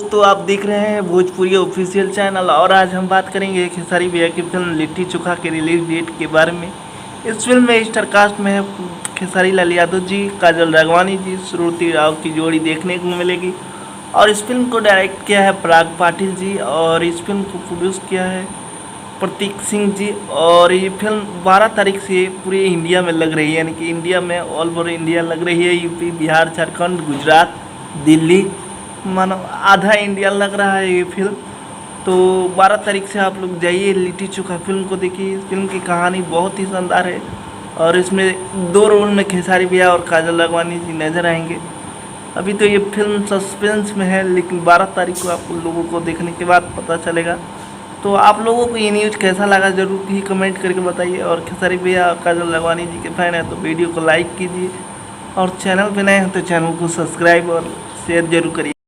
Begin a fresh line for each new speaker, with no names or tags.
दोस्तों आप देख रहे हैं भोजपुरी ऑफिशियल चैनल और आज हम बात करेंगे खेसारी भैया की फिल्म लिट्टी चोखा के रिलीज डेट के बारे में। इस फिल्म में स्टार कास्ट में है खेसारी लाल यादव जी, काजल राघवानी जी, श्रुति राव की जोड़ी देखने को मिलेगी। और इस फिल्म को डायरेक्ट किया है पराग पाटिल जी और इस फिल्म को प्रोड्यूस किया है प्रतीक सिंह जी। और ये फिल्म 12 तारीख से पूरे इंडिया में लग रही है, यानी कि इंडिया में ऑल ओवर इंडिया लग रही है। यूपी, बिहार, झारखंड, गुजरात, दिल्ली, मानो आधा इंडिया लग रहा है ये फिल्म। तो 12 तारीख से आप लोग जाइए लिट्टी चोखा फिल्म को देखिए। इस फिल्म की कहानी बहुत ही शानदार है और इसमें दो रोल में खेसारी भैया और काजल राघवानी जी नजर आएंगे। अभी तो ये फिल्म सस्पेंस में है, लेकिन 12 तारीख को आप लोगों को देखने के बाद पता चलेगा। तो आप लोगों को ये न्यूज़ कैसा लगा जरूर ही कमेंट करके बताइए। और खेसारी भैया और काजल राघवानी जी के फैन हैं तो वीडियो को लाइक कीजिए और चैनल पे नए हैं तो चैनल को सब्सक्राइब और शेयर जरूर करिए।